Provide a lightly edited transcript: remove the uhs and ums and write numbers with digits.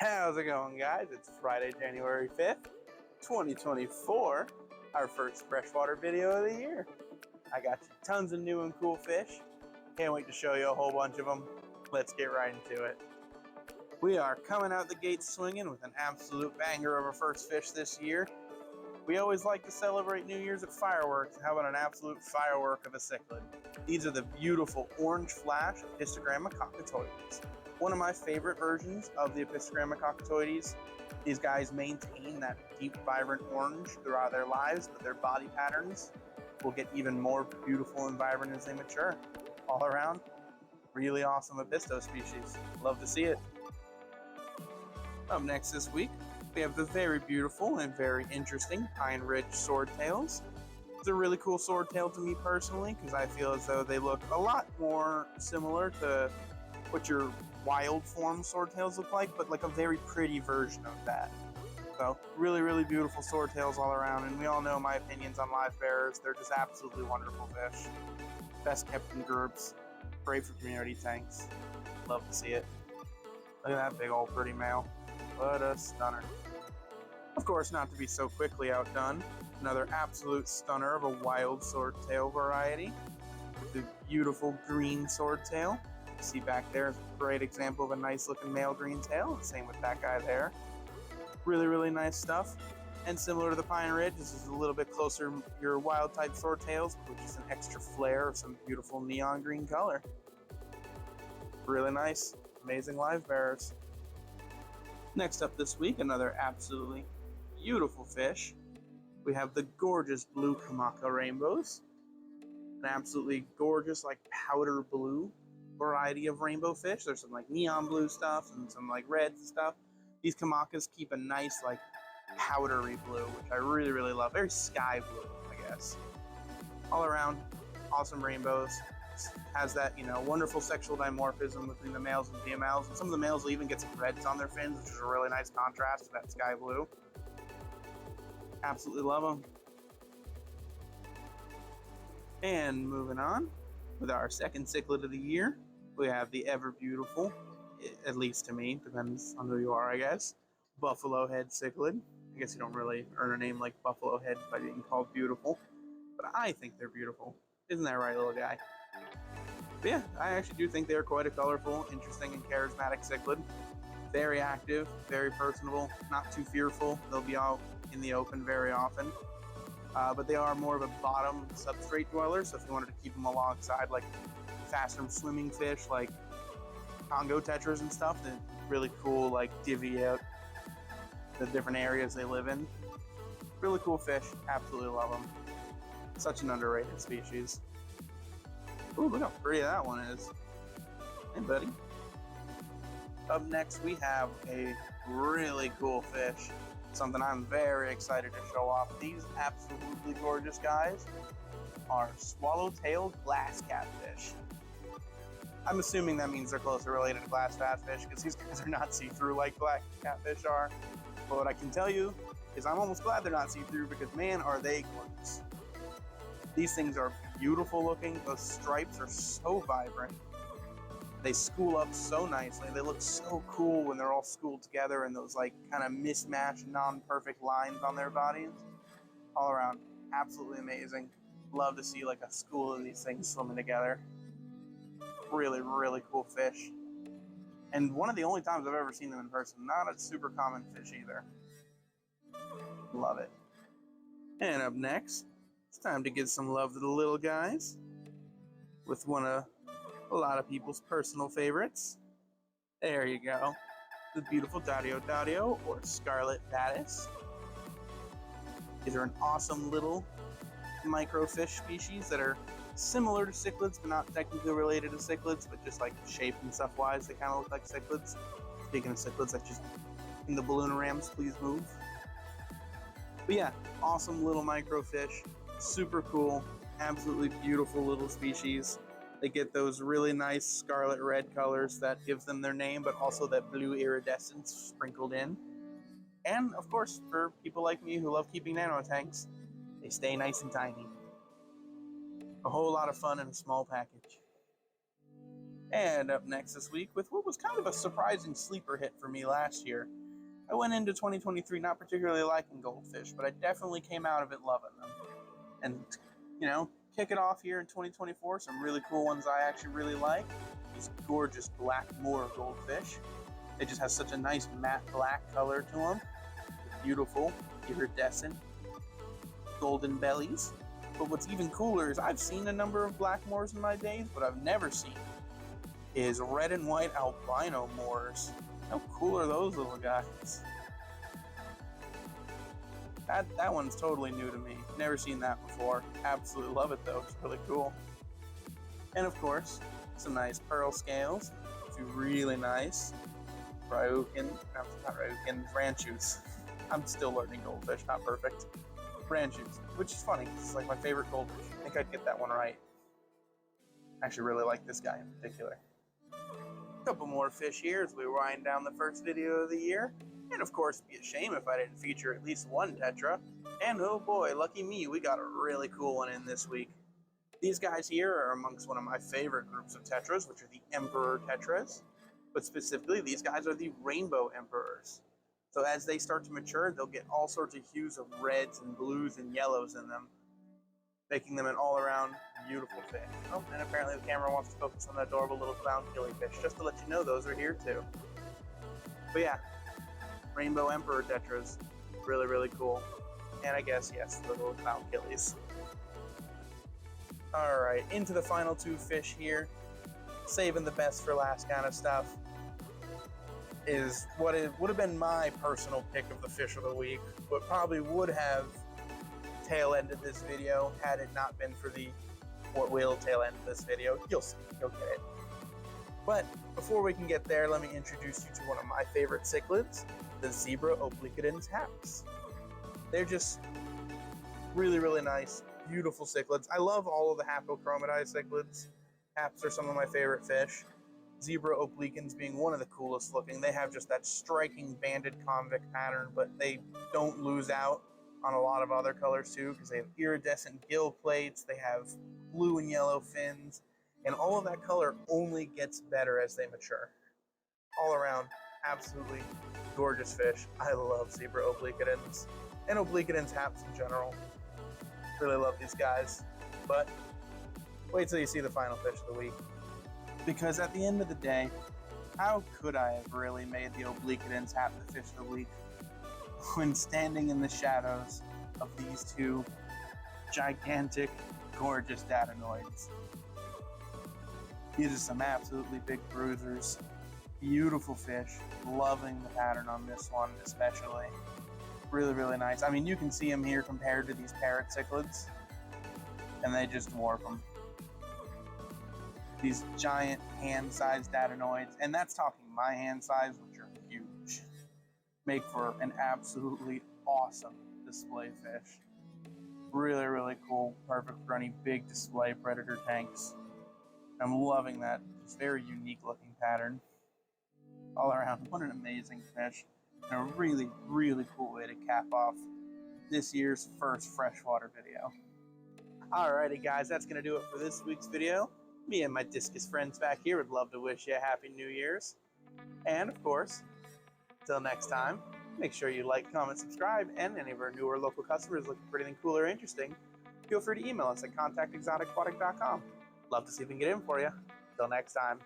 How's it going, guys? It's Friday, January 5th, 2024, our first freshwater video of the year. I got you tons of new and cool fish. Can't wait to show you a whole bunch of them. Let's get right into it. We are coming out the gate swinging with an absolute banger of a first fish this year. We always like to celebrate New Year's at fireworks. How about an absolute firework of a cichlid? These are the beautiful orange flash Epistogramma cockatoides. One of my favorite versions of the Epistogramma cockatoides. These guys maintain that deep, vibrant orange throughout their lives, but their body patterns will get even more beautiful and vibrant as they mature. All around, really awesome Episto species. Love to see it. Up next this week, we have the very beautiful and very interesting Pine Ridge swordtails. It's a really cool swordtail to me personally because I feel as though they look a lot more similar to what your wild form swordtails look like, but like a very pretty version of that. So really, really beautiful swordtails all around, and we all know my opinions on live bearers. They're just absolutely wonderful fish. Best kept in groups, great for community tanks. Love to see it. Look at that big old pretty male. What a stunner. Of course, not to be so quickly outdone, another absolute stunner of a wild swordtail variety with the beautiful green swordtail. See back there is a great example of a nice looking male green tail. Same with that guy there. Really, really nice stuff. And similar to the Pine Ridge, this is a little bit closer to your wild type swordtails with just an extra flare of some beautiful neon green color. Really nice. Amazing live bearers. Next up this week, another absolutely beautiful fish. We have the gorgeous blue Kamaka Rainbows. An absolutely gorgeous, like powder blue variety of rainbow fish. There's some like neon blue stuff and some like red stuff. These Kamakas keep a nice like powdery blue, which I really, really love. Very sky blue, I guess. All around, awesome rainbows. Has that, wonderful sexual dimorphism between the males and females. And some of the males will even get some reds on their fins, which is a really nice contrast to that sky blue. Absolutely love them. And moving on with our second cichlid of the year, we have the ever beautiful, at least to me, depends on who you are, I guess, buffalo head cichlid. I guess you don't really earn a name like buffalo head by being called beautiful, but I think they're beautiful. Isn't that right, little guy? But yeah, I actually do think they're quite a colorful, interesting, and charismatic cichlid. Very active, very personable, not too fearful. They'll be out in the open very often. But they are more of a bottom substrate dweller, so if you wanted to keep them alongside like faster swimming fish like Congo Tetras and stuff, then really cool, like divvy out the different areas they live in. Really cool fish, absolutely love them. Such an underrated species. Ooh, look how pretty that one is. Hey, buddy. Up next, we have a really cool fish. Something I'm very excited to show off. These absolutely gorgeous guys are Swallowtail glass catfish. I'm assuming that means they're closely related to glass catfish because these guys are not see-through like black catfish are. But what I can tell you is I'm almost glad they're not see-through because, man, are they gorgeous. These things are beautiful looking. Those stripes are so vibrant. They school up so nicely. They look so cool when they're all schooled together and those like kind of mismatched, non-perfect lines on their bodies. All around, absolutely amazing. Love to see like a school of these things swimming together. Really, really cool fish. And one of the only times I've ever seen them in person. Not a super common fish either. Love it. And up next, it's time to give some love to the little guys with one of a lot of people's personal favorites. There you go. The beautiful Daito or Scarlet Btis. These are an awesome little microfish species that are similar to cichlids, but not technically related to cichlids, but just like shape and stuff wise, they kind of look like cichlids. Speaking of cichlids, that's just in the balloon rams, please move. But yeah, awesome little microfish, super cool, absolutely beautiful little species. They get those really nice scarlet red colors that gives them their name, but also that blue iridescence sprinkled in. And of course, for people like me who love keeping nano tanks, they stay nice and tiny. A whole lot of fun in a small package. And up next this week with what was kind of a surprising sleeper hit for me last year. I went into 2023 not particularly liking Goldfish, but I definitely came out of it loving them. And, you know, kick it off here in 2024, some really cool ones I actually really like. These gorgeous black moor goldfish. They just have such a nice matte black color to them. Beautiful, iridescent, golden bellies. But what's even cooler is I've seen a number of black moors in my days, but I've never seen is red and white albino moors. How cool are those little guys? That one's totally new to me. Never seen that before. Absolutely love it though. It's really cool. And of course, some nice pearl scales. Two really nice ranchus. I'm still learning goldfish, not perfect. Ranchus, which is funny because it's like my favorite goldfish. I think I'd get that one right. I actually really like this guy in particular. A couple more fish here as we wind down the first video of the year. And of course, it'd be a shame if I didn't feature at least one Tetra. And oh boy, lucky me, we got a really cool one in this week. These guys here are amongst one of my favorite groups of Tetras, which are the Emperor Tetras. But specifically, these guys are the Rainbow Emperors. So as they start to mature, they'll get all sorts of hues of reds and blues and yellows in them, making them an all-around beautiful fish. Oh, and apparently the camera wants to focus on that adorable little clown killifish, just to let you know those are here too. But yeah, Rainbow Emperor Tetras, really, really cool. And I guess, yes, the little clown killies. Alright, into the final two fish here. Saving the best for last kind of stuff is what it would have been my personal pick of the fish of the week, but probably would have tail-ended this video had it not been for what will tail-end this video. You'll see, you'll get it. But before we can get there, let me introduce you to one of my favorite cichlids, the Zebra Obliquidens haps. They're just really, really nice, beautiful cichlids. I love all of the haplochromatized cichlids. Haps are some of my favorite fish. Zebra obliquens being one of the coolest looking. They have just that striking banded convict pattern, but they don't lose out on a lot of other colors too, because they have iridescent gill plates, they have blue and yellow fins, and all of that color only gets better as they mature. All around, absolutely gorgeous fish. I love Zebra Obliquidens, and Obliquidens haps in general. Really love these guys, but wait till you see the final fish of the week. Because at the end of the day, how could I have really made the Obliquidens hap the fish of the week when standing in the shadows of these two gigantic, gorgeous datanoids? These are some absolutely big bruisers. Beautiful fish. Loving the pattern on this one especially. Really, really nice. I mean, you can see them here compared to these parrot cichlids, and they just dwarf them. These giant hand-sized datanoids, and that's talking my hand size, which are huge, make for an absolutely awesome display fish. Really, really cool. Perfect for any big display predator tanks. I'm loving that. It's very unique looking pattern. All around, what an amazing fish. And a really, really cool way to cap off this year's first freshwater video. Alrighty guys, that's going to do it for this week's video. Me and my discus friends back here would love to wish you a Happy New Year's. And of course, until next time, make sure you like, comment, subscribe, and any of our newer local customers looking for anything cool or interesting, feel free to email us at contactexoticaquatic.com. Love to see if we can get in for you. Until next time.